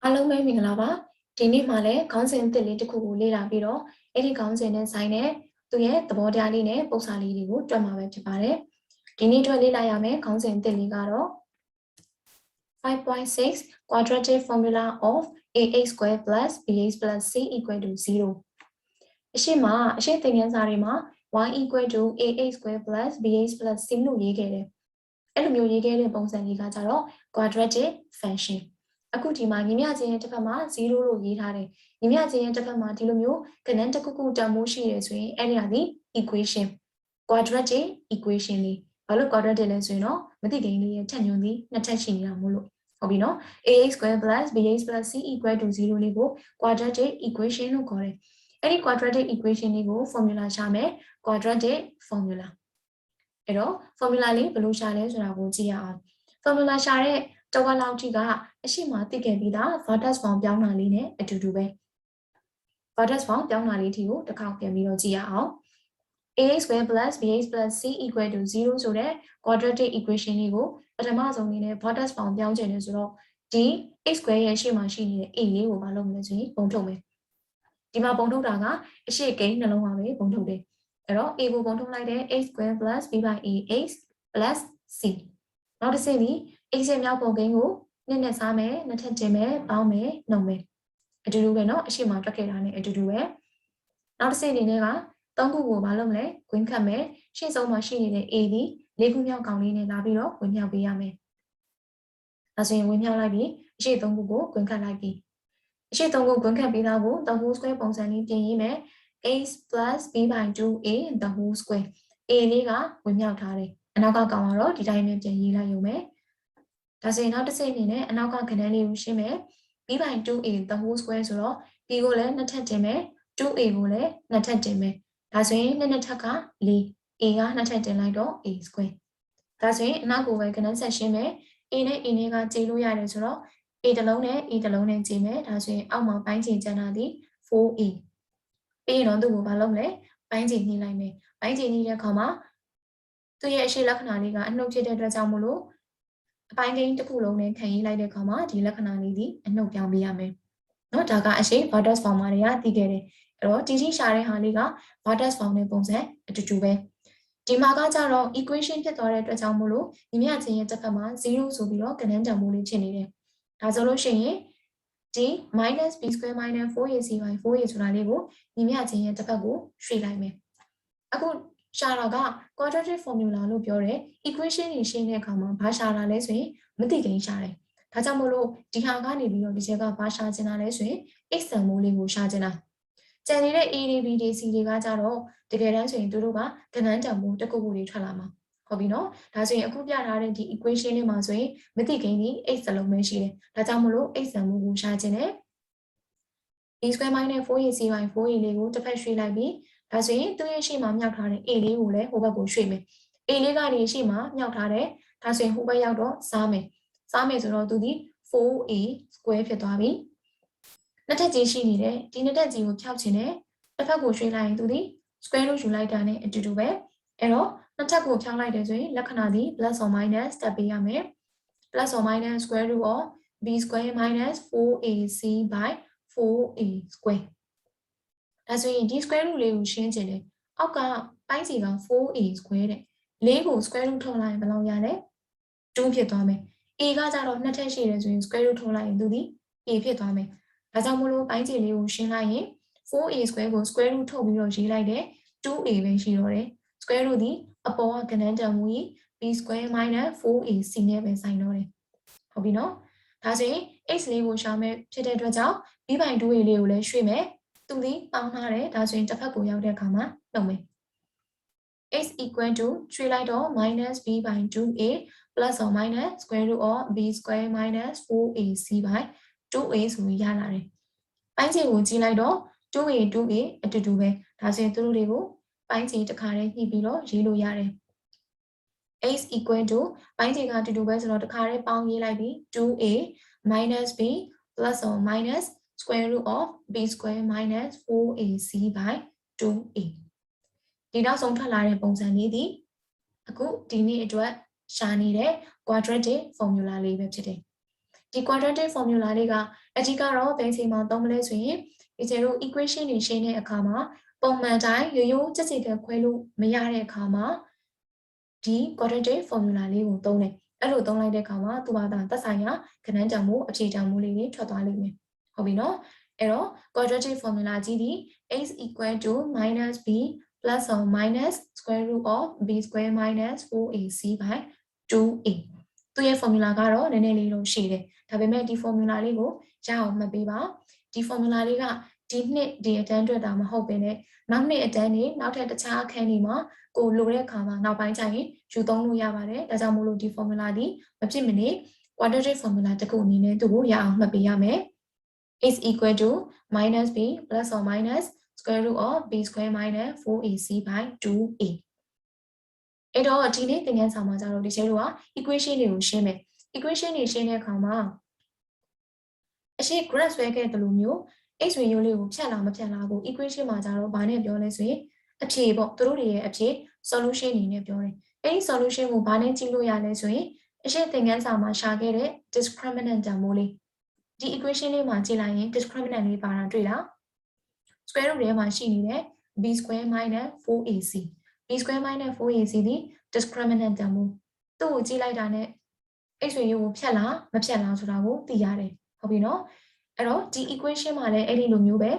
အားလုံးပဲမင်္ဂလာပါဒီနေ့မှလည်းခေါင်းစဉ်အသစ်လေးတစ်ခုကိုလေ့လာပြီးတော့အဲ့ဒီခေါင်းစဉ်နဲ့ဆိုင်တဲ့သူရဲ့သဘောတရားလေးနဲ့ပုံစံလေးတွေကိုတွက်မှာပဲဖြစ်ပါတယ်ဒီနေ့အတွက်လေ့လာရမယ်ခေါင်းစဉ်အသစ်လေးကတော့ 5.6 quadratic formula of ax squared plus bx plus c equal to 0အရှိသင်ခန်းစာတွေမှာ y equal to ax squared plus bx plus c လို့ရေးခဲ့တယ်အဲ့လိုမျိုးရေးခဲ့တဲ့ပုံစံလေးကကြတော့ quadratic functionအခုဒီမှာညီမချင်းရဲ့တစ်ဖက်မှာ0လို့ရေးထားတယ်ညီမချင်းရဲ့တစ်ဖက်မှာဒီလိုမျိုးကဏ္ဍတစ်ခုခုတန်ဖိုးရှိတယ်ဆိုရင်အဲ့ဒီဟာဒီ equation quadratic equation လေးဘာလို့ quadratic လဲဆိုရင်တော့မသိကိန်းလေးရဲ့ထက်ညွန်သည်နှစ်ထပ်ရှိနေတာမို့လို့ဟုတ်ပြီနော် ax squared plus bx plus c equal to 0လေးကို quadratic equation လို့ခေါ်တယ်အဲ့ဒီ quadratic equation လေးကို formula ရှာမယ် quadratic formula အဲ့တော့ formula လေးဘယ်လိုရှာလဲဆိုတာကိုကြည့်ရအောင် formula ရှာတဲ့တဝက်လောက်ထိကအရှိမသိခဲ့ပြီးသား Vertex form ပြောင်းတာလေးနဲ့အတူတူပဲ Vertex form ပြောင်းတာလေးထိကိုတစ်ခေါက်ပြန်ပြီးတော့ကြည့်ရအောင် ax squared plus bx plus c equal to 0ဆိုတဲ့ quadratic equation လေးကိုပထမဆုံးအနေနဲ့ Vertex form ပြောင်းချင်တယ်ဆိုတော့ဒီ x square ရဲ့ရှေ့မှာရှိနေတဲ့ a လေးကိုမလုပ်မလဲဆိုရင်ပုံထုတ်မယ်ဒီမှာပုံထုတ်တာကအရှိကိန်းနှလုံးပါပဲပုံထုတ်တယ်အဲ့တော့ a ကိုပုံထုတ်လိုက်တဲ့ x squared plus b by ax plus c နောက်တစ်ဆင့်ဒီ x ရဲ့မြောက်ပုံကိန်းကိုနှစ်နဲ့စားမယ်နှစ်ထပ်တင်မယ်ပေါင်းမယ်နှုတ်မယ်အတူတူပဲเนาะအရှိမတွက်ခဲ့တာနဲ့အတူတူပဲနောက်တစ်ဆင့်အနေနဲ့က3ခုကိုမလုပ်မလဲဂွင်းခတ်မယ်ရှေ့ဆုံးမှာရှိနေတဲ့ a ဒီ4ခုမြောက်ကောင်လေးနဲ့လာပြီးတော့ဝင်မြောက်ပေးရမယ်ဒါဆိုရင်ဝင်မြောက်လိုက်ပြီးအရှိ3ခုကိုဂွင်းခတ်လိုက်ပြီးအရှိ3ခုဂွင်းခတ်ပြီးသားကို the whole square ပုံစံလေးပြင်ရေးမယ် x plus b by 2a the whole square a လေးကဝင်မြောက်ထားတယ်အနောက်ကကောင်ကတော့ဒီတိုင်းနဲ့ပြင်ရေးလိုက်ရုံပဲဒါဆိုရင်နောက်တစ်စိတ်အနေနဲ့အနောက်ကခဏန်းလေးကိုရှင်းမယ် b by 2a the whole square ဆိုတော့ b ကိုလည်းနှစ်ထပ်တင်မယ် 2a ကိုလည်းနှစ်ထပ်တင်မယ်ဒါဆိုရင်နှစ်ထပ်က4 a ကနှစ်ထပ်တင်လိုက်တော့ a square ဒါဆိုရင်အနောက်ကိုပဲခဏန်းဆက်ရှင်းမယ် a နဲ့ a နဲ့ကကြည့်လို့ရတယ်ဆိုတော့ a တစ်လုံးနဲ့ e တစ်လုံးနဲ့ကြည့်မယ်ဒါဆိုရင်အောက်မှာပိုင်းခြေကျန်တာဒီ 4a ပြီးရင်တော့သူ့ကိုမလုပ်လဲပိုင်းခြေညှိလိုက်မယ်ပိုင်းခြေညှိတဲ့အခါမှာသူ့ရဲ့အရှိလက္ခဏာလေးကအနှုတ်ဖြစ်တဲ့အတွက်ကြောင့်မို့လို့အပိုင်းကိန်းတစ်ခုလုံးနဲ့ခံရေးလိုက်တဲ့အခါမှာဒီလက္ခဏာလေးဒီအနှုတ်ပြောင်းပေးရမယ်เนาะဒါကအရှိ Vertex form တွေကသိခဲ့တယ်အဲ့တော့တီတီရှာတဲ့ဟာလေးက Vertex form နဲ့ပုံစံအတူတူပဲဒီမှာကကြတော့ equation ဖြစ်သွားတဲ့အတွက်ကြောင့်မို့လို့ညီမချင်းရဲ့တစ်ဖက်မှာ0ဆိုပြီးတော့ကဏ္ဍတန်ဖိုးလေးဖြစ်နေတယ်ဒါဆိုလို့ရှိရင်ဒီ minus b square minus 4ac by 4a ဆိုတာလေးကိုညီမချင်းရဲ့တစ်ဖက်ကိုရွှေ့လိုက်မယ်အခုရှာတာက quadratic formula လို့ပြောတယ် equation တွေရှင်းတဲ့အခါမှာဘာရှာတာလဲဆိုရင်မသိကိန်းရှာတယ်ဒါကြောင့်မို့လို့ဒီဟာကနေပြီးတော့ဒီချက်ကဘာရှာချင်တာလဲဆိုရင် x တန်ဖိုးလေးကိုရှာချင်တာကျန်နေတဲ့ a တွေ b တွေ c တွေကကြတော့တကယ်တမ်းဆိုရင်သူတို့ကကဏ္ဍတန်ဖိုးတစ်ခုခုတွေထွက်လာမှာဟုတ်ပြီနော်ဒါဆိုရင်အခုပြထားတဲ့ဒီ equation လေးမှာဆိုရင်မသိကိန်းဒီ x စလုံးပဲရှိတယ်ဒါကြောင့်မို့လို့ x တန်ဖိုးကိုရှာချင်တယ် b square minus 4ac by 4a လေးကိုတစ်ဖက်ရွှေ့လိုက်ပြီးဒါဆိုရင်သူ့ရဲ့ရှေ့မှာမြောက်ထားတဲ့ a လေးကိုလည်းဟိုဘက်ကိုရွှေ့မယ် a လေးကနေရှေ့မှာမြောက်ထားတဲ့ဒါဆိုရင်ဟိုဘက်ရောက်တော့စားမယ်ဆိုတော့သူဒီ 4a square ဖြစ်သွားပြီနှစ်ထပ်ကြီးရှိနေတယ်ဒီနှစ်ထပ်ကြီးကိုဖြောက်ချင်တယ်တစ်ဖက်ကိုရွှေ့လိုက်ရင်သူဒီ square လို့ယူလိုက်တာနဲ့အတူတူပဲအဲ့တော့နှစ်ထပ်ကိုဖြောက်လိုက်တယ်ဆိုရင်လက္ခဏာဒီ plus or minus တက်ပေးရမယ် plus or minus square root of b square minus 4ac by 4a square ဒါဆိုရင်ဒီ square root လေးကိုရှင်းချင်တယ်အောက်ကပိုင်းစီက 4a square တဲ့4ကို square root ထုတ်လိုက်ရင်ဘယ်လောက်ရလဲ2ဖြစ်သွားမယ် a ကကြတော့နှစ်ထပ်ရှိတယ်ဆိုရင် square root ထုတ်လိုက်ရင်သူဒီ a ဖြစ်သွားမယ်ဒါကြောင့်မို့လို့ပိုင်းစီလေးကိုရှင်းလိုက်ရင် 4a square ကို square root ထုတ်ပြီးတော့ရေးလိုက်တယ် 2a ပဲရှိတော့တယ် square root ဒီအပေါ်ကကဏ္ဍတန်ဖိုးကြီး b square minus 4ac နဲ့ပဲဆိုင်တော့တယ်ဟုတ်ပြီနော်ဒါဆိုရင် x လေးကိုရှာမယ်ဖြစ်တဲ့အတွက်ကြောင့် b by 2a လေးကိုလည်းရွှေ့မယ်သူဒီပေါင်းထားတယ်ဒါဆိုရင်တစ်ဖက်ကိုရောက်တဲ့အခါမှာနှုတ်မယ် x equal to ရွှေ့လိုက်တော့ minus b by 2a plus or minus square root of b square minus 4ac by 2a ဆိုပြီးရလာတယ်ပိုင်းခြေကိုကြည့်လိုက်တော့ 2a အတူတူပဲဒါဆိုရင်သူတို့တွေကိုပိုင်းခြေတစ်ခါတည်းညှိပြီးတော့ရေးလို့ရတယ် x equal to ပိုင်းခြေကအတူတူပဲဆိုတော့တစ်ခါတည်းပေါင်းရေးလိုက်ပြီး 2a minus b plus or minus square root of b square minus 4ac by 2a ဒီနောက်ဆုံးထွက်လာတဲ့ပုံစံလေးဒီအခုဒီနေ့အတွက်ရှာနေတဲ့ quadratic formula လေးပဲဖြစ်တယ်ဒီ quadratic formula လေးက အဓိကတော့ဘယ်ချိန်မှာသုံးမလဲဆိုရင်ဒီကျတို့ equation တွေရှင်းတဲ့အခါမှာပုံမှန်တိုင်းရိုးရိုးကြက်ကြက်ခွဲလို့မရတဲ့အခါမှာဒီ quadratic formula လေးကိုသုံးတယ်အဲ့လိုသုံးလိုက်တဲ့အခါမှာသူဘာသာသက်ဆိုင်ရာကဏ္ဍတန်ဖိုးအဖြေတန်ဖိုးလေးတွေထွက်သွားလိမ့်မယ်ဟုတ်ပြီနော်အဲ့တော့ quadratic formula ကြီးဒီ x equal to minus b plus or minus square root of b square minus 4ac by 2a သူရဲ့ formula ကတော့နည်းနည်းလေးတော့ရှိတယ်ဒါပေမဲ့ဒီ formula လေးကိုရအောင်မှတ်ပေးပါဒီ formula လေးကဒီနှစ်ဒီအတန်းအတွက်ဒါမဟုတ်ဘဲနဲ့နောက်နှစ်အတန်းနေနောက်ထပ်တခြားအခန်းတွေမှာကိုလိုတဲ့အခါမှာနောက်ပိုင်းကျရင်ယူသုံးလို့ရပါတယ်ဒါကြောင့်မို့လို့ဒီ formula ဒီမဖြစ်မနေ quadratic formula တစ်ခုအနေနဲ့သူ့ကိုရအောင်မှတ်ပေးရမယ် is equal to minus b plus or minus square root of b square minus 4ac by 2a အဲ့တော့ဒီနေ့သင်ခန်းစာမှာကျတော့ဒီကျတို့က equation တွေကိုရှင်းမယ် equation တွေရှင်းတဲ့အခါမှာအရှိ graph ဆွဲခဲ့တဲ့လိုမျိုး x ဝင်ရိုးလေးကိုဖြတ်လာမဖြတ်လာကို equation မှာကျတော့ဘာနဲ့ပြောလဲဆိုရင်အဖြေပေါ့သူတို့တွေရဲ့အဖြေ solution အနေနဲ့ပြောတယ်အဲ့ဒီ solution ကိုဘာနဲ့ကြည့်လို့ရလဲဆိုရင်အရှိသင်ခန်းစာမှာရှာခဲ့တဲ့ discriminant တန်ဖိုးလေးဒီ equation လေးမှာကြည့်လိုက်ရင် discriminant လေးပါတာတွေ့လား square root ထဲမှာရှိနေတဲ့ b square minus 4ac b square minus 4ac ဒီ discriminant တန်ဖိုးသူ့ကိုကြည့်လိုက်တာနဲ့ x ဝင်ရိုးကိုဖြတ်လာမဖြတ်လာဆိုတာကိုသိရတယ်ဟုတ်ပြီနော်အဲ့တော့ဒီ equation မှာလည်းအဲ့ဒီလိုမျိုးပဲ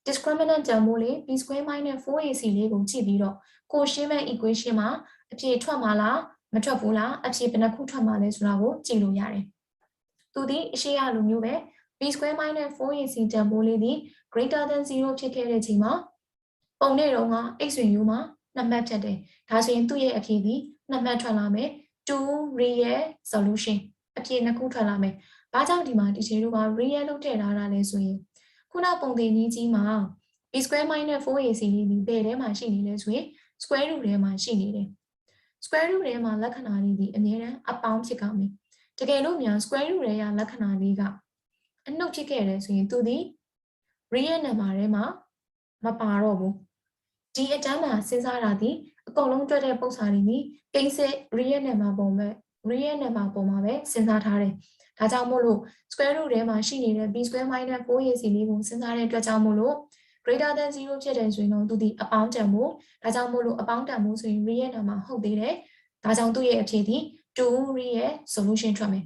discriminant တန်ဖိုးလေး b square minus 4ac လေးကိုကြည့်ပြီးတော့ကိုရှင်းမဲ့ equation မှာအဖြေထွက်မှာလားမထွက်ဘူးလားအဖြေဘယ်နှခုထွက်မှာလဲဆိုတာကိုကြည့်လို့ရတယ်သူဒီအရှိရလိုမျိုးပဲ b square minus 4ac တန်ဖိုးလေးဒီ greater than 0ဖြစ်ခဲ့တဲ့ချိန်မှာပုံနဲ့တော့က x ဝင်ရိုးမှာ2မှတ်ဖြတ်တယ်ဒါဆိုရင်သူ့ရဲ့အဖြေဒီ2မှတ်ထွက်လာမယ်2 real solution အဖြေ2ခုထွက်လာမယ်ဘာကြောင့်ဒီမှာဒီခြေတို့က real လို့ထည့်ထားတာလဲဆိုရင်ခုနပုံသင်နည်းကြီးမှာ b square minus 4ac လေးဒီဘယ်ထဲမှာရှိနေလဲဆိုရင် square root ထဲမှာရှိနေတယ် square root ထဲမှာလက္ခဏာလေးဒီအမြဲတမ်းအပေါင်းဖြစ်ကြမယ်တကယ်လို့မြန် square root ထဲကလက္ခဏာလေးကအနှုတ်ဖြစ်ခဲ့တယ်ဆိုရင်သူဒီ real number ထဲမှာမပါတော့ဘူးဒီအတန်းမှာစဉ်းစားတာဒီအကုန်လုံးတွက်တဲ့ပုံစံတွေဒီကိန်းစစ် real number ပုံပဲ real number ပုံမှာပဲစဉ်းစားထားတယ်ဒါကြောင့်မို့လို့ square root ထဲမှာရှိနေတဲ့ b square minus 4ac လေးကိုစဉ်းစားတဲ့အတွက်ကြောင့်မို့လို့ greater than 0ဖြစ်တယ်ဆိုရင်တော့သူဒီအပေါင်းတန်မို့ဒါကြောင့်မို့လို့အပေါင်းတန်မို့ဆိုရင် real number ဟုတ်သေးတယ်ဒါကြောင့်သူ့ရဲ့အဖြေဒီ2 real solution ထွက်မယ်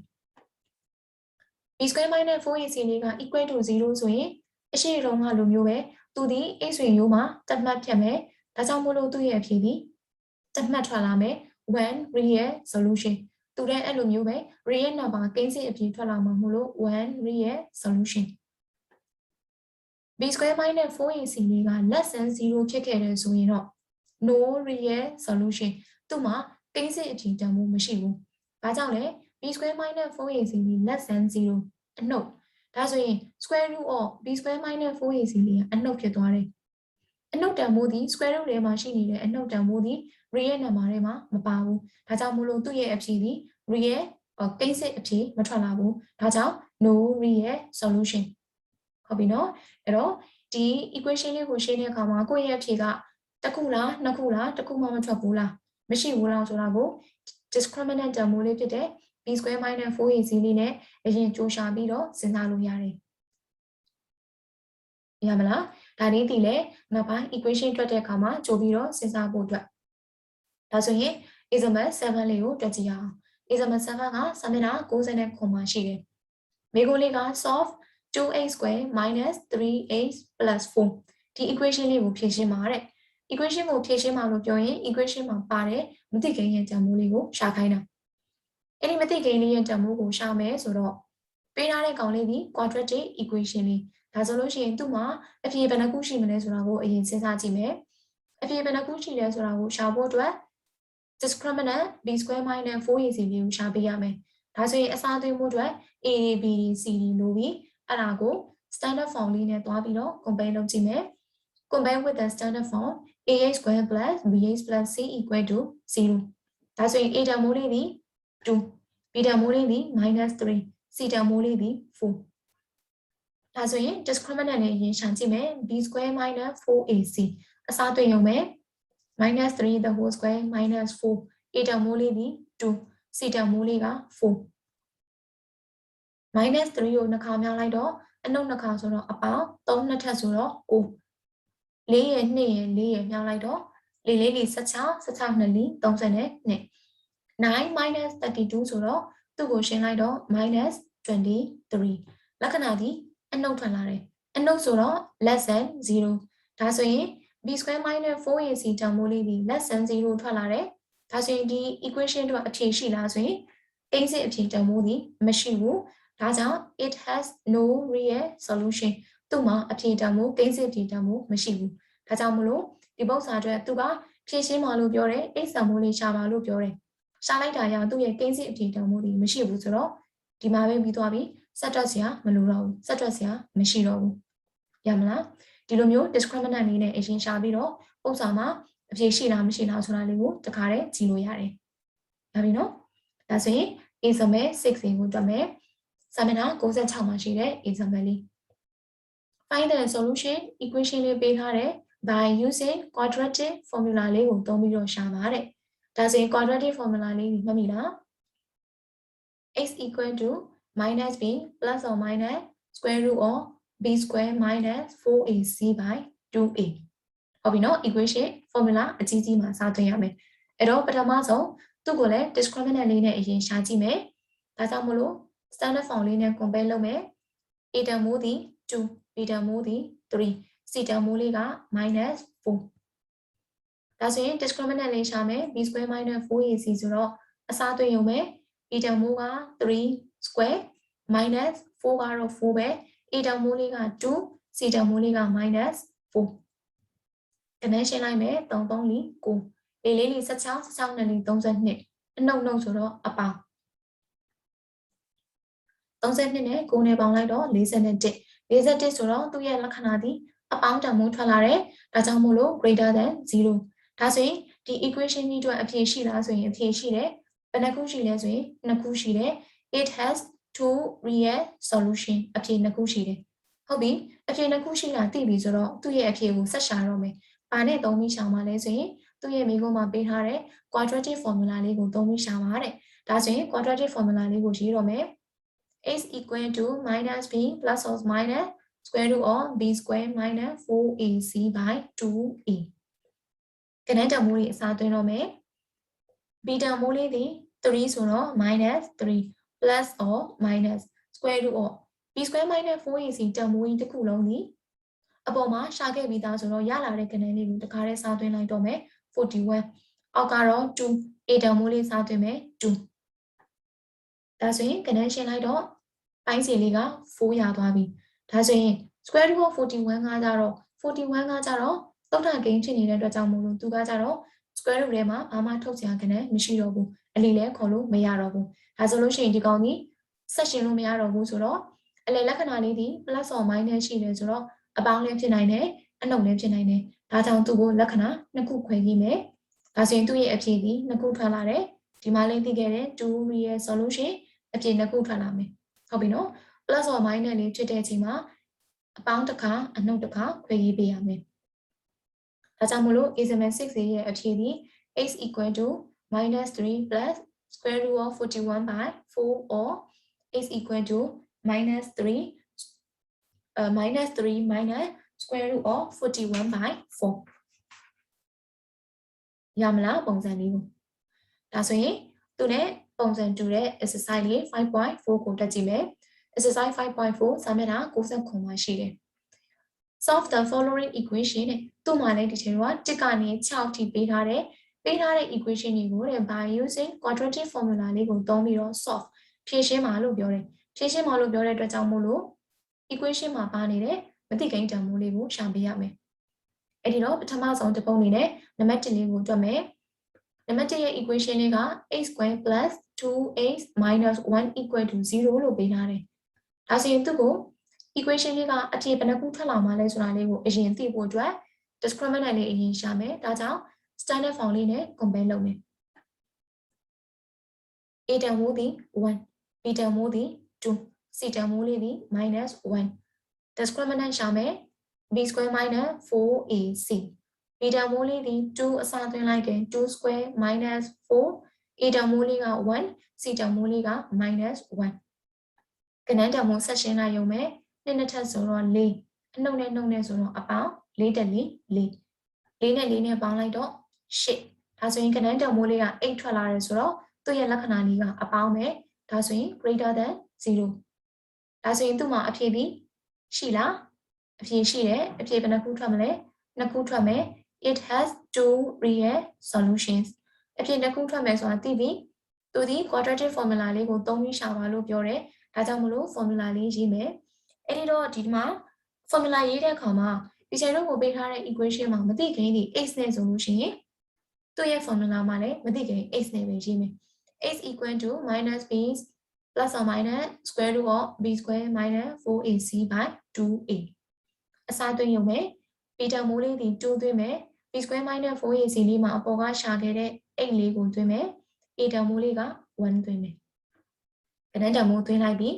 b square minus 4ac လေးက equal to 0ဆိုရင်အရှိတုန်းကလိုမျိုးပဲသူဒီ x ဝင်ရိုးမှာတစ်မှတ်ဖြတ်မယ်ဒါကြောင့်မို့လို့သူ့ရဲ့အဖြေဒီတစ်မှတ်ထွက်လာမယ်1 real solution သူတဲ့အဲ့လိုမျိုးပဲ real number ကိန်းစစ်အဖြေထွက်လာမှာမို့လို့1 real solution b square minus 4ac လေးက less than 0ဖြစ်ခဲ့တယ်ဆိုရင်တော့ no real solution သူ့မှာကိန်းစစ်အဖြေတန်ဖိုးမရှိဘူးဘာကြောင့်လဲ b square minus 4ac လေး less than 0အနှုတ်ဒါဆိုရင် square root of b square minus 4ac လေးကအနှုတ်ဖြစ်သွားတယ်အနှုတ်တန်ဖိုးဒီ square root ထဲမှာရှိနေတဲ့အနှုတ်တန်ဖိုးဒီ real number ထဲမှာမပါဘူးဒါကြောင့်မို့လို့သူ့ရဲ့အဖြေဒီ real ကိန်းစစ်အဖြေမထွက်လာဘူးဒါကြောင့် no real solution ဟုတ်ပြီနော်အဲ့တော့ဒီ equation လေးကိုရှင်းတဲ့အခါမှာကိုယ့်ရဲ့အဖြေကတစ်ခုလားနှစ်ခုလားတစ်ခုမှမထွက်ဘူးလားမရှိဘူးလားဆိုတာကို discriminant တန်ဖိုးလေးဖြစ်တဲ့ b square minus 4ac လေးနဲ့အရင်ကြိုးရှာပြီးတော့စဉ်းစားလို့ရတယ်ရမလားဒါလေးဒီလေနောက်ပိုင်း equation တွက်တဲ့အခါမှာကြိုပြီးတော့စဉ်းစားဖို့အတွက်ဒါဆိုရင် example 7လေးကိုတွက်ကြည့်အောင် example 7ကစာမျက်နှာ90မှာရှိတယ်မိကုန်းလေးက solve 2x square minus 3x plus 4ဒီ equation လေးကိုဖြေရှင်းပါတဲ့ equation ကိုဖြေရှင်းပါလို့ပြောရင် equation မှာပါတဲ့မသိကိန်းရဲ့တန်ဖိုးလေးကိုရှာခိုင်းတာအဲ့ဒီမသိကိန်းလေးရဲ့တန်ဖိုးကိုရှာမယ်ဆိုတော့ပေးထားတဲ့ကောင်လေးဒီ quadratic equation လေးဒါဆိုလို့ရှိရင်သူ့မှာအဖြေဘယ်နှခုရှိမလဲဆိုတာကိုအရင်စဉ်းစားကြည့်မယ်အဖြေဘယ်နှခုရှိလဲဆိုတာကိုရှာဖို့အတွက် discriminant b square minus 4ac လေးကိုရှာပေးရမယ်ဒါဆိုရင်အစားသွင်းဖို့အတွက် a b c လို့ပြီးအဲ့ဒါကို standard form လေးနဲ့တွားပြီးတော့ compare လုပ်ကြည့်မယ် compare with the standard form ax square plus bx plus c equal to 0ဒါဆိုရင် a တန်ဖိုးလေးဒီ2 b တန်ဖိုးလေးဒီminus 3 c တန်ဖိုးလေးဒီ4ဒါဆိုရင် discriminant နဲ့ရင်ရှာကြည့်မယ် b square minus 4ac အစားသွင်းရုံပဲ minus 3 the whole square minus 4 a တန်ဖိုးလေးဒီ2 c တန်ဖိုးလေးက4 minus 3ကိုနှစ်ခါမြောက်လိုက်တော့ အနှုတ်နှစ်ခါဆိုတော့အပေါင်း3နှစ်ထပ်ဆိုတော့9 4ရယ်2ရယ်4ရယ်မြောက်လိုက်တော့4 4 4 16 16 2 32 9 minus 32ဆိုတော့သူ့ကိုရှင်းလိုက်တော့ minus 23လက္ခဏာဒီအနှုတ်ထွက်လာတယ်အနှုတ်ဆိုတော့ less than 0ဒါဆိုရင် b square minus 4ac တန်ဖိုးလေးဒီ less than 0ထွက်လာတယ်ဒါဆိုရင်ဒီ equation တော့အဖြေရှိလားဆိုရင်ကိန်းစစ်အဖြေတန်ဖိုးဒီမရှိဘူးဒါကြောင့် it has no real solution သူ့မှာအဖြေတန်ဖိုးကိန်းစစ်အဖြေတန်ဖိုးမရှိဘူးဒါကြောင့်မလို့ဒီပုဒ်စာအတွက်သူကဖြေရှင်းပါလို့ပြောတယ်အိတ်ဆံမိုးလေးရှာပါလို့ပြောတယ်ရှာလိုက်တာကြောင့်သူ့ရဲ့ကိန်းစစ်အဖြေတန်ဖိုးဒီမရှိဘူးဆိုတော့ဒီမှာပဲပြီးသွားပြီဆက်တွက်စရာမလိုတော့ဘူးဆက်တွက်စရာမရှိတော့ဘူးရမလားဒီလိုမျိုး discriminant လေးနဲ့အရင်ရှာပြီးတော့ပုံစံမှာအဖြေရှိလားမရှိလားဆိုတာလေးကိုတခါတည်းကြည့်လို့ရတယ်။ဒါပြီနော်။ဒါဆိုရင် example 6ကိုတွက်မယ်။စာမျက်နှာ96မှာရှိတဲ့ example လေး find the solution equation လေးပေးထားတယ် by using quadratic formula လေးကိုသုံးပြီးတော့ရှာပါတဲ့။ဒါဆိုရင် quadratic formula လေးမှတ်မိလား။ x equal to minus b plus or minus square root of b square minus 4ac by 2a ဟုတ်ပြီနော် equation formula အကြီးကြီးမှာစသွင်းရမယ်အဲ့တော့ပထမဆုံးသူ့ကိုလည်း discriminant လေးနဲ့အရင်ရှာကြည့်မယ်ဒါကြောင့်မလို့ standard form လေးနဲ့ compare လုပ်မယ် a တန်မိုးသည်2 b တန်မိုးသည်3 c တန်မိုးလေးက minus 4ဒါဆိုရင် discriminant လေးရှာမယ် b square minus 4ac ဆိုတော့အစားသွင်းရုံပဲ b တန်မိုးက3 square minus 4ကတော့4ပဲa တန်မိုးလေးက2 c တန်မိုးလေးက minus 4ကနန်းရှင်းလိုက်မယ်3 3 4 9 4 4 16 16 2 32အနှုတ်နှုတ်ဆိုတော့အပေါင်း32နဲ့9နဲ့ပေါင်းလိုက်တော့41 41ဆိုတော့သူ့ရဲ့လက္ခဏာဒီအပေါင်းတန်ဖိုးထွက်လာတယ်ဒါကြောင့်မို့လို့ greater than 0ဒါဆိုရင်ဒီ equation ကြီးအတွက်အဖြေရှိလားဆိုရင်အဖြေရှိတယ်ဘယ်နှခုရှိလဲဆိုရင်2ခုရှိတယ် it has two real solution အဖြေ2ခုရှိတယ်ဟုတ်ပြီအဖြေ2ခုရှိတာသိပြီဆိုတော့သူ့ရဲ့အဖြေကိုဆက်ရှာတော့မယ်ဘာနဲ့သုံးပြီးရှာမှာလဲဆိုရင်သူ့ရဲ့မိကုံးမှာပေးထားတဲ့ quadratic formula လေးကိုသုံးပြီးရှာပါတဲ့ဒါဆိုရင် quadratic formula လေးကိုရေးတော့မယ် x equal to minus b plus or minus square root of b square minus 4ac by 2a ကနန်းတန်မိုးလေးအစားသွင်းတော့မယ် b တန်မိုးလေးဒီ3ဆိုတော့ minus 3 plus or minus square root of b square minus 4ac တန်မိုးကြီးတစ်ခုလုံးဒီအပေါ်မှာရှာခဲ့ပြီးသားဆိုတော့ရလာတဲ့ကဏ္ဍလေးကိုတခါတည်းစားသွင်းလိုက်တော့မယ်41အောက်ကတော့2 a တန်မိုးလေးစားသွင်းမယ်2ဒါဆိုရင်ကဏ္ဍရှင်းလိုက်တော့ပိုင်းစီလေးက4ရသွားပြီဒါဆိုရင် square root of 41ကကြတော့41ကကြတော့သုတ်ထကိန်းဖြစ်နေတဲ့အတွက်ကြောင့်မို့လို့သူကကြတော့ square root ထဲမှာဘာမှထုတ်စရာကဏ္ဍမရှိတော့ဘူးအလီလည်းခေါ်လို့မရတော့ဘူးဒါဆိုလို့ရှိရင်ဒီကောင်ကြီးဆက်ရှင်းလို့မရတော့ဘူးဆိုတော့အလယ်လက္ခဏာလေးဒီ plus or minus ရှိတယ်ဆိုတော့အပေါင်းလည်းဖြစ်နိုင်တယ်အနှုတ်လည်းဖြစ်နိုင်တယ်ဒါကြောင့်သူ့ကိုလက္ခဏာနှစ်ခုခွဲပြီးမယ်ဒါဆိုရင်သူ့ရဲ့အဖြေဒီနှစ်ခုထွက်လာတယ်ဒီမှာလေးသိခဲ့တဲ့ two real solution အဖြေနှစ်ခုထွက်လာမယ်ဟုတ်ပြီနော် plus or minus လေးဖြစ်တဲ့အချိန်မှာအပေါင်းတစ်ခါအနှုတ်တစ်ခါခွဲရေးပေးရမယ်ဒါကြောင့်မို့လို့ example 6ရဲ့အဖြေဒီ x equal to minus 3 plus square root of 41 by 4 or x equal to minus 3 minus 3 minus square root of 41 by 4ရမလားပုံစံလေးကိုဒါဆိုရင်သူနဲ့ပုံစံတူတဲ့ exercise လေး 5.4 ကိုတက်ကြည့်မယ် exercise 5.4 စာမျက်နှာ69မှာရှိတယ် solve the following equation နဲ့သူ့မှာလည်းဒီချိန်က1ကနေ6ထိပေးထားတဲ့ equation တွေကိုတဲ့ by using quadratic formula လေးကိုသုံးပြီးတော့ solve ဖြေရှင်းပါလို့ပြောတယ်ဖြေရှင်းပါလို့ပြောတဲ့အတွက်ကြောင့်မို့လို့ equation မှာပါနေတဲ့မသိကိန်းတန်ဖိုးလေးကိုရှာပေးရမယ်အဲ့ဒီတော့ပထမဆုံးတစ်ပုံအနေနဲ့နံပါတ်1လေးကိုတွက်မယ်နံပါတ်1ရဲ့ equation လေးက x square plus 2x minus 1 equal to 0လို့ပေးထားတယ်ဒါဆိုရင်သူ့ကို equation လေးကအဖြေဘယ်နှခုထွက်လာမှာလဲဆိုတာလေးကိုအရင်သိဖို့အတွက် discriminant လေးအရင်ရှာမယ်ဒါကြောင့် standard form လေးနဲ့ compare လုပ်မယ် a တန်ဖိုးသည်1 b တန်ဖိုးသည်2 c တန်ဖိုးလေးသည် minus 1 discriminant ရှာမယ် b square minus 4ac b တန်ဖိုးလေးသည်2အစားသွင်းလိုက်တယ်2 square minus 4 a တန်ဖိုးလေးက1 c တန်ဖိုးလေးက minus 1ကဏ္ဍတန်ဖိုးဆက်ရှင်းလိုက်ရုံပဲ 2နဲ့ထပ်ဆိုတော့4အနှုတ်နဲ့နှုတ်နဲ့ဆိုတော့အပေါင်း4တက်4 4နဲ့4နဲ့ပေါင်းလိုက်တော့8ဒါဆိုရင်ကဏ္ဍတန်မိုးလေးက8ထွက်လာတယ်ဆိုတော့သူ့ရဲ့လက္ခဏာလေးကအပေါင်းပဲဒါဆိုရင် greater than 0ဒါဆိုရင်သူ့မှာအဖြေပြီးရှိလားအဖြေရှိတယ်အဖြေဘယ်နှခုထွက်မလဲ2ခုထွက်မယ် it has two real solutions အဖြေ2ခုထွက်မယ်ဆိုတာသိပြီသူဒီ quadratic formula လေးကိုသုံးပြီးရှာပါလို့ပြောတယ်ဒါကြောင့်မလို့ formula လေးရေးမယ်အဲ့ဒီတော့ဒီမှာ formula ရေးတဲ့အခါမှာဒီချိန်တော့ကိုပေးထားတဲ့ equation မှာမသိခင်ဒီ x နဲ့ဆိုလို့ရှိရင်သူ့ရဲ့ formula မှာလည်းမသိခင် x နဲ့ပဲရေးမယ် x equal to minus b plus or minus square root of b square minus 4ac by 2a အစားသွင်းရုံပဲဘီတာမိုးလေးဒီ2သွင်းမယ် b square minus 4ac လေးမှာအပေါ်ကရှာခဲ့တဲ့ x လေးကိုသွင်းမယ် a တန်မိုးလေးက1သွင်းမယ်ကဏ္ဍတန်မိုးသွင်းလိုက်ပြီ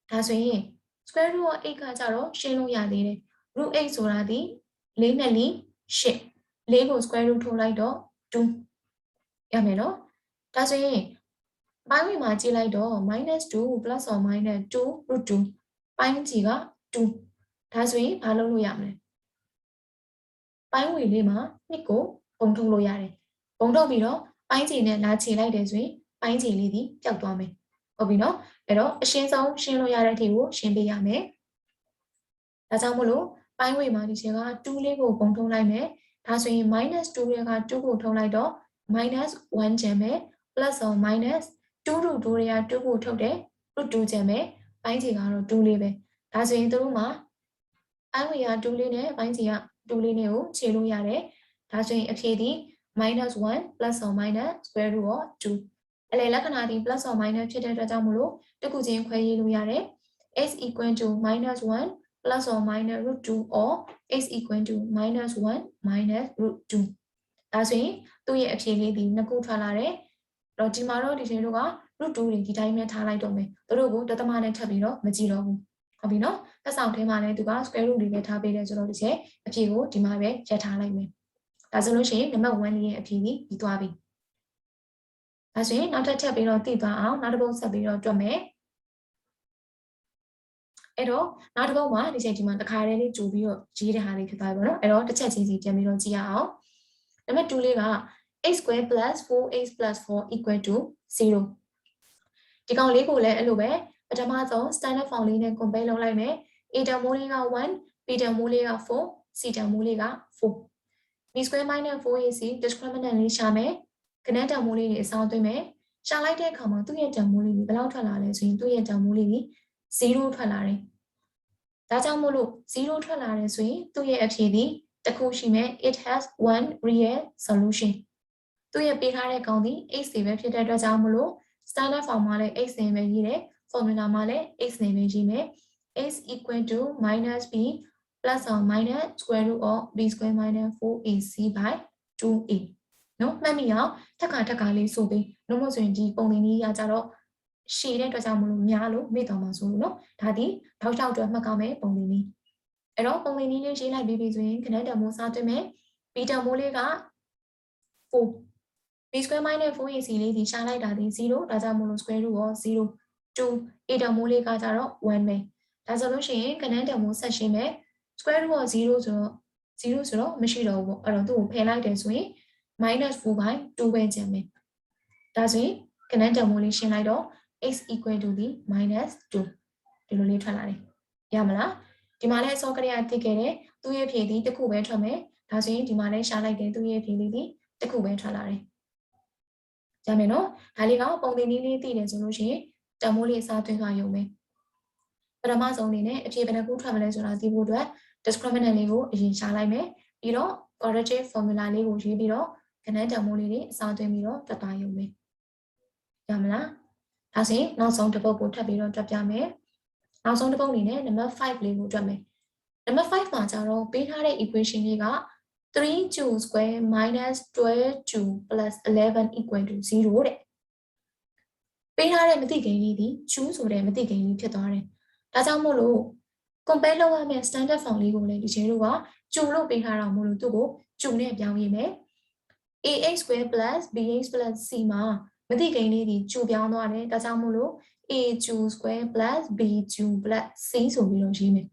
ဒါဆိုရင် square root of 8ကကြတော့ရှင်းလို့ရသေးတယ် root 8ဆိုတာဒီ4နဲ့4 8 4ကို square root ထိုးလိုက်တော့2ရမယ်နော်ဒါဆိုရင်ပိုင်းဝင်မှာကြည့်လိုက်တော့ -2 plus or minus 2 root 2ပိုင်းကြီးက2ဒါဆိုရင်ဘာလုပ်လို့ရမလဲပိုင်းဝင်လေးမှာ2ကိုပုံထုတ်လို့ရတယ်ပုံထုတ်ပြီးတော့ပိုင်းကြီးနဲ့လာခြေလိုက်တယ်ဆိုရင်ပိုင်းကြီးလေးဒီပျောက်သွားမယ်ဟုတ်ပြီနော်အဲ့တော့အရှင်းဆုံးရှင်းလို့ရတဲ့အထိကိုရှင်းပေးရမယ်ဒါကြောင့်မို့လို့ပိုင်းဝင်မှာဒီချက်က2လေးကိုပုံထုတ်လိုက်မယ်ဒါဆိုရင် -2 တွေက2ကိုထုတ်လိုက်တော့ -1 ကျန်မယ် plus or minus 2 root 2တွေက2ကိုထုတ်တယ် root 2ကျန်မယ်ပိုင်းကြီးကတော့2လေးပဲဒါဆိုရင်တို့မှာပိုင်းဝင်က2လေးနဲ့ပိုင်းကြီးက2လေးနဲ့ကိုခြေလို့ရတယ်ဒါဆိုရင်အဖြေဒီ -1 plus or minus square root of 2အလယ်လက္ခဏာဒီ plus or minus ဖြစ်တဲ့အတွက်ကြောင့်မလို့တစ်ခုချင်းခွဲရေးလို့ရတယ် x equal to -1 plus or minus root 2 or x equal to -1 minus root 2ဒါဆိုရင်သူ့ရဲ့အဖြေလေးဒီနှစ်ခုထွက်လာတယ်တော့ဒီမှာတော့ဒီချိန်တို့က root 2တွေဒီတိုင်းပဲထားလိုက်တော့မယ်တို့ကိုတသမနဲ့ထပ်ပြီးတော့မကြည့်တော့ဘူးဟုတ်ပြီနော်သက်ဆောင်ထဲမှာလည်းသူက square root တွေပဲထားပေးတယ်ဆိုတော့ဒီချက်အဖြေကိုဒီမှာပဲရက်ထားလိုက်မယ်ဒါဆိုလို့ရှိရင်နံပါတ်1ရဲ့အဖြေကြီးပြီးသွားပြီဒါဆိုရင်နောက်ထပ်ထပ်ပြီးတော့သိသွားအောင်နောက်တစ်ပုဒ်ဆက်ပြီးတော့တွက်မယ်အဲ့တော့နောက်တစ်ပုဒ်မှာဒီချိန်ဒီမှာတစ်ခါတည်းလေးကြိုပြီးတော့ရေးတဲ့ဟာလေးဖြစ်သွားပြီပေါ့နော်အဲ့တော့တစ်ချက်ချင်းစီပြန်ပြီးတော့ကြည့်ရအောင်နံပါတ်2လေးကx square plus 4x plus 4 equal to 0ဒီကောင်လေးကိုလည်းအဲ့လိုပဲပထမဆုံး standard form လေးနဲ့ compare လုပ်လိုက်မယ် a တန်မိုးလေးက1 b တန်မိုးလေးက4 c တန်မိုးလေးက4 b square minus 4ac discriminant လေးရှာမယ်ကဏ္ဍတန်မိုးလေးတွေအစားသွင်းမယ်ရှာလိုက်တဲ့အခါမှာသူ့ရဲ့တန်မိုးလေးဘယ်လောက်ထွက်လာလဲဆိုရင်သူ့ရဲ့တန်မိုးလေး0ထွက်လာတယ်ဒါကြောင့်မို့လို့0ထွက်လာတယ်ဆိုရင်သူ့ရဲ့အဖြေဒီတစ်ခုရှိမယ် it has one real solution သူ့ရဲ့ပေးထားတဲ့ကောင်ဒီ x တွေပဲဖြစ်တဲ့အတွက်ကြောင့်မလို့ standard form မှာလည်း x နဲ့ပဲရေးတယ် formula မှာလည်း x နဲ့ပဲရေးမယ် x equal to minus b plus or minus square root of b square minus 4ac by 2a နော်မှတ်မိအောင်ထပ်ခါလေးဆိုပြီးလို့မဟုတ်ဆိုရင်ဒီပုံသင်ကြီးရကြတော့ရှည်တဲ့အတွက်ကြောင့်မလို့များလို့မေ့တော်မှာဆိုလို့နော်ဒါဒီထောက်လျှောက်အတွက်မှတ်ကောင်းမယ်ပုံသင်ကြီးအဲ့တော့ပုံသင်ကြီးလေးရေးလိုက်ပြီးပြီဆိုရင်ခဏတန်မိုးစားသွင်းမယ် b တန်မိုးလေးက4 b square minus 4ac လေးဒီရှာလိုက်တာဒီ0ဒါကြောင့်မို့လို့ square root of 0 2 a တန်မိုးလေးကကြတော့1ပဲဒါဆိုလို့ရှိရင်ကဏ္ဍတန်မိုးဆက်ရှင်းမယ် square root of 0ဆိုတော့မရှိတော့ဘူးပေါ့အဲ့တော့သူ့ကိုဖယ်လိုက်တယ်ဆိုရင် -4 by 2ပဲကျန်မယ်ဒါဆိုရင်ကဏ္ဍတန်မိုးလေးရှင်းလိုက်တော့ x equal to ဒီ -2 ဒီလိုလေးထွက်လာတယ်ရမလားဒီမှာလည်းအစောကလေးကသိခဲ့တယ်သူ့ရဲ့ဖြေဒီတစ်ခုပဲထွက်မယ်ဒါဆိုရင်ဒီမှာလည်းရှာလိုက်တယ်သူ့ရဲ့ဖြေလေးဒီတစ်ခုပဲထွက်လာတယ်ရမယ်နော်ဒါလေးကပုံသင်နည်းလေးသိတယ်ဆိုလို့ရှိရင်တန်မိုးလေးအစားသွင်းသွားရုံပဲပထမဆုံးအနေနဲ့အဖြေဘယ်နှခုထွက်မလဲဆိုတာသိဖို့အတွက် discriminant လေးကိုအရင်ရှာလိုက်မယ်ပြီးတော့ quadratic formula လေးကိုရေးပြီးတော့ကဏ္ဍတန်မိုးလေးတွေအစားသွင်းပြီးတော့တွက်သွားရုံပဲရမလားဒါဆိုရင်နောက်ဆုံးတစ်ပုဒ်ကိုထပ်ပြီးတော့တွက်ပြမယ်နောက်ဆုံးတစ်ပုဒ်အနေနဲ့ number 5လေးကိုတွက်မယ် number 5မှာကျတော့ပေးထားတဲ့ equation လေးက 3q square minus 12q plus 11 equal to 0တဲ့ပေးထားတဲ့မသိကိန်းလေးဒီ q ဆိုတဲ့မသိကိန်းလေးဖြစ်သွားတယ်ဒါကြောင့်မို့လို့ compare လုပ်ရမယ့် standard form လေးကိုလည်းဒီချိန်တို့က q လို့ပေးထားတာမို့လို့သူ့ကို q နဲ့ပြောင်းရေးမယ် ax square plus bx plus c မှာမသိကိန်းလေးဒီ q ပြောင်းသွားတယ်ဒါကြောင့်မို့လို့ a2 square plus b2 plus c ဆိုပြီးတော့ရေးမယ်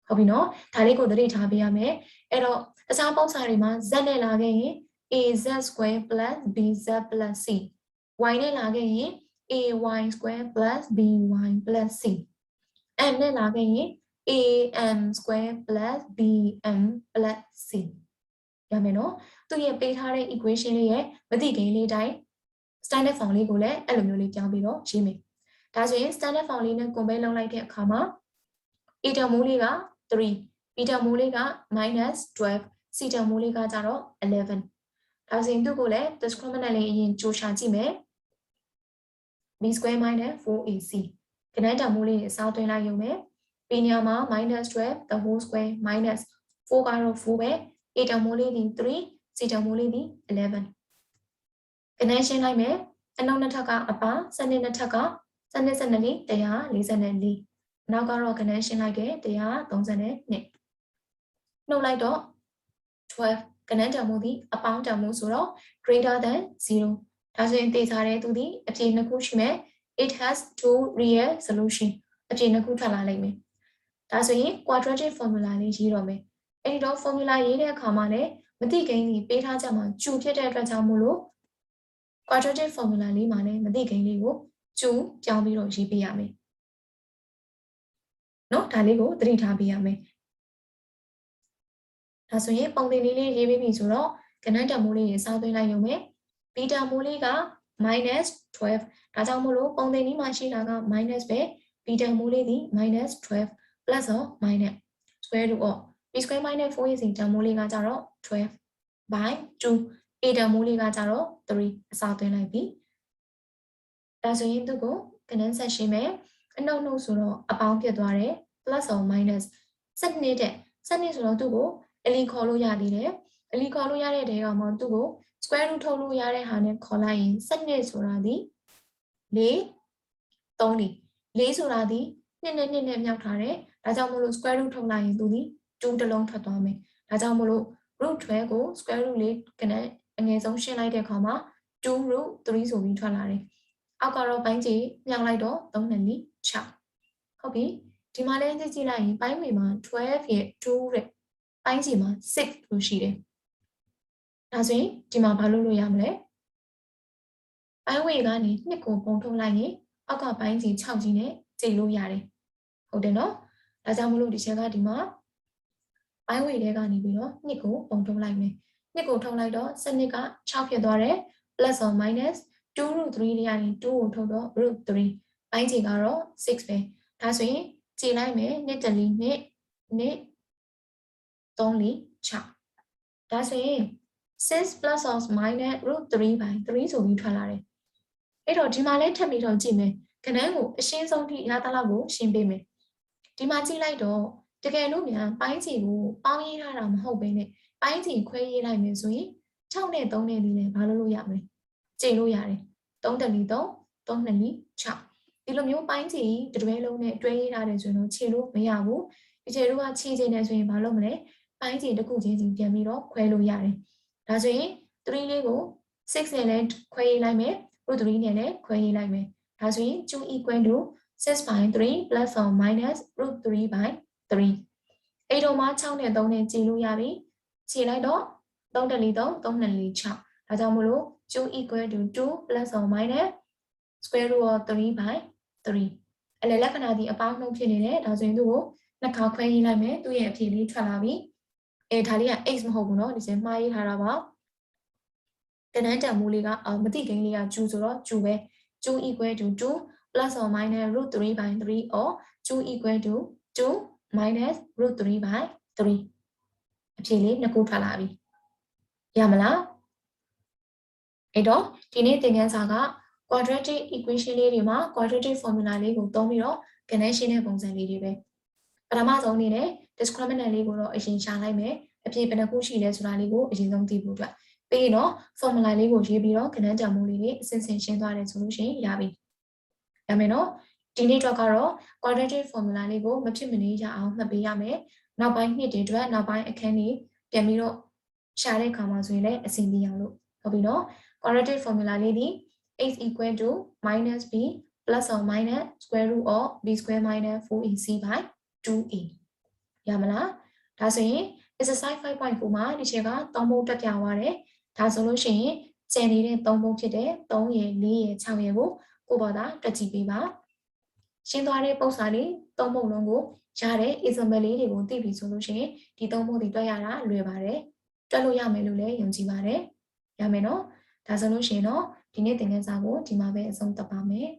ဟုတ်ပြီနော်ဒါလေးကိုသတိထားပေးရမယ်အဲ့တော့အစားပေါင်းစာတွေမှာ z နဲ့လာခဲ့ရင် az square plus bz plus c y နဲ့လာခဲ့ရင် ay square plus by plus c m နဲ့လာခဲ့ရင် am square plus bm plus c ရမယ်နော်သူရဲ့ပေးထားတဲ့ equation လေးရဲ့မသိကိန်းလေးတိုင်း standard form လေးကိုလည်းအဲ့လိုမျိုးလေးပြောင်းပြီးတော့ရေးမယ်ဒါဆိုရင် standard form လေးနဲ့ compare လုပ်လိုက်တဲ့အခါမှာ a တန်မိုးလေးက3 b တန်မိုးလေးက -12 c တန်မိုးလေးကကြတော့11ဒါဆိုရင်သူ့ကိုလည်း discriminant လေးအရင်ကြိုရှာကြည့်မယ် b square minus 4ac ကဏ္ဍတန်မိုးလေးအစားသွင်းလိုက်ရုံပဲ b နေရာမှာ -12 the whole square minus 4ကတော့4ပဲ a တန်မိုးလေးဒီ3 c တန်မိုးလေးဒီ11ကဏ္ဍရှင်းလိုက်မယ်အနောက်နှစ်ထပ်ကအပါစနစ်နှစ်ထပ်ကစနစ်12လေး144နောက်ကတော့ကဏ္ဍရှင်းလိုက်တဲ့132နှုတ်လိုက်တော့12ကဏ္ဍတန်မိုးဒီအပေါင်းတန်မိုးဆိုတော့ greater than 0ဒါဆိုရင်သိစားတဲ့သူဒီအဖြေနှစ်ခုရှိမယ် it has two real solution အဖြေနှစ်ခုထွက်လာလိမ့်မယ်ဒါဆိုရင် quadratic formula လေးရေးတော့မယ်အဲ့ဒီတော့ formula ရေးတဲ့အခါမှာလည်းမသိကိန်းကြီးပေးထားချက်မှာကျူဖြစ်တဲ့အတွက်ကြောင့်မို့လို့ quadratic formula လေးမှာလည်းမသိကိန်းလေးကိုကျူပြောင်းပြီးတော့ရေးပေးရမယ်เนาะဒါလေးကိုသတိထားပေးရမယ်ဒါဆိုရင်ပုံသင်လေးလေးရေးပေးပြီဆိုတော့ကဏ္ဍတန်မိုးလေးရေစောင်းသွင်းလိုက်ရုံပဲဘီတာမိုးလေးက -12ဒါကြောင့်မို့လို့ပုံသင်นี้မှာရှိတာက minus ပဲဘီတာမိုးလေးဒီ -12 plus or minus square root of b square minus 4 is တန်မိုးလေးကကြတော့12 by 2 a တန်မိုးလေးကကြတော့3အစားသွင်းလိုက်ပြီဒါဆိုရင်သူ့ကိုကဏ္ဍဆက်ရှင်းမယ်အနှုတ်နှုတ်ဆိုတော့အပေါင်းဖြစ်သွားတယ် plus or minus 12တဲ့12ဆိုတော့သူ့ကိုအလီခေါ်လို့ရသေးတယ်အလီခေါ်လို့ရတဲ့တဲကမှသူ့ကို square root ထုတ်လို့ရတဲ့ဟာနဲ့ခေါ်လိုက်ရင်12ဆိုတာဒီ4 3 4ဆိုတာဒီ2နဲ့2နဲ့မြောက်ထားတယ်ဒါကြောင့်မို့လို့ square root ထုတ်လိုက်ရင်သူဒီ2တလုံးထွက်သွားမယ်ဒါကြောင့်မို့လို့ root 12ကို square root လေးကနအငယ်ဆုံးရှင်းလိုက်တဲ့အခါမှာ2 root 3ဆိုပြီးထွက်လာတယ်အောက်ကတော့ပိုင်းကြီးမြောက်လိုက်တော့3နဲ့6ဟုတ်ပြီဒီမှာလည်းကြည့်လိုက်ရင်ပိုင်းဝင်မှာ12ရဲ့2တဲ့ပိုင်းကြီးမှာ6လို့ရှိတယ်ဒါဆိုရင်ဒီမှာဘာလုပ်လို့ရမလဲပိုင်းဝေကနေ2ကိုပုံထုတ်လိုက်ရင်အောက်ကပိုင်းကြီး6ကြီးနဲ့ချိန်လို့ရတယ်ဟုတ်တယ်နော်ဒါကြောင့်မလို့ဒီချက်ကဒီမှာပိုင်းဝေထဲကနေပြီးတော့2ကိုပုံထုတ်လိုက်မယ်2ကိုထုတ်လိုက်တော့စနစ်က6ဖြစ်သွားတယ် plus or minus 2 root 3တွေကနေ2ကိုထုတ်တော့ root 3ပိုင်းကြီးကတော့6ပဲဒါဆိုရင်ချိန်လိုက်မယ်2တလီ2 3 4 6ဒါဆိုရင်6 plus or minus root 3 by 3ဆိုပြီးထွက်လာတယ်အဲ့တော့ဒီမှာလည်းထပ်ပြီးတော့ကြည့်မယ်ကဏ္ဍကိုအရှင်းဆုံးထိရသလောက်ကိုရှင်းပေးမယ်ဒီမှာကြည့်လိုက်တော့တကယ်လို့များပိုင်းချီကိုပေါင်းရေးထားတာမဟုတ်ဘဲနဲ့ပိုင်းချီခွဲရေးလိုက်မယ်ဆိုရင်6နဲ့3နဲ့ဒီလည်းဘာလုပ်လို့ရမလဲချိန်လို့ရတယ်3တလီ3 3နှစ်လီ6ဒီလိုမျိုးပိုင်းချီတတွဲလုံးနဲ့တွဲရေးထားတယ်ဆိုရင်ခြေလို့မရဘူးဒီခြေတို့ကခြေချိန်နေဆိုရင်ဘာလုပ်မလဲပိုင်းချီတစ်ခုချင်းစီပြန်ပြီးတော့ခွဲလို့ရတယ်ဒါဆိုရင်3လေးကို6နဲ့လည်းခွဲရေးလိုက်မယ် root 3နဲ့လည်းခွဲရေးလိုက်မယ်ဒါဆိုရင်2 equal to 6 by 3 plus or minus root 3 by 3အဲ့တော့မှ6နဲ့3နဲ့ကြည်လို့ရပြီခြေလိုက်တော့3တလီ3 3နှစ်လီ6ဒါကြောင့်မလို့2 equal to 2 plus or minus square root of 3 by 3အလယ်လက္ခဏာဒီအပေါင်းနှုတ်ဖြစ်နေတယ်ဒါဆိုရင်သူ့ကိုနှစ်ခါခွဲရေးလိုက်မယ်သူ့ရဲ့အဖြေလေးထွက်လာပြီဒါလေးက x မဟုတ်ဘူးเนาะဒီစမှားရေးထားတာပါကဏ္ဍတန်မိုးလေးကမတိကိန်းလေးကကျူဆိုတော့ကျူပဲ2 equal to 2 plus or minus root 3 by 3 or 2 equal to 2 minus root 3 by 3အဖြေလေးနှစ်ခုထွက်လာပြီရမလားအဲ့တော့ဒီနေ့သင်ခန်းစာက quadratic equation လေးတွေမှာ quadratic formula လေးကိုသုံးပြီးတော့ကဏ္ဍရှင်းတဲ့ပုံစံလေးတွေပဲပထမဆုံးအနေနဲ့ discriminant လေးကိုတော့အရင်ရှာလိုက်မယ်အဖြေဘယ်နှခုရှိလဲဆိုတာလေးကိုအရင်ဆုံးသိဖို့အတွက်ပြီးရင်တော့ formula လေးကိုရေးပြီးတော့ကဏ္ဍတန်မိုးလေးတွေအစဉ်စဉ်ရှင်းသွားတယ်ဆိုလို့ရှိရင်ရပြီရမယ်နော်ဒီနေ့တော့ကတော့ quadratic formula လေးကိုမဖြစ်မနေရအောင်မှတ်ပေးရမယ်နောက်ပိုင်းနှစ်တွေအတွက်နောက်ပိုင်းအခန်းတွေပြန်ပြီးတော့ရှာတဲ့အခါမှာဆိုရင်လည်းအဆင်ပြေအောင်လို့ဟုတ်ပြီနော် quadratic formula လေးဒီ x equal to minus b plus or minus square root of b square minus 4ac by 2a ရမလားဒါဆိုရင် exercise 5.4 မှာဒီချက်က3ပုံတက်ပြသွားတယ်ဒါဆိုလို့ရှိရင်ကျန်နေတဲ့3ပုံဖြစ်တဲ့3ရယ်4ရယ်6ရယ်ကိုကိုဘာသာတွက်ကြည့်ပေးပါရှင်းသွားတဲ့ပုံစံလေး3ပုံလုံးကိုရတဲ့ example လေးတွေကိုသိပြီဆိုလို့ရှိရင်ဒီ3ပုံတွေတွက်ရတာလွယ်ပါတယ်တွက်လို့ရမယ်လို့လည်းယုံကြည်ပါတယ်ရမယ်နော်ဒါဆိုလို့ရှိရင်တော့ဒီနေ့သင်ခန်းစာကိုဒီမှာပဲအဆုံးသတ်ပါမယ်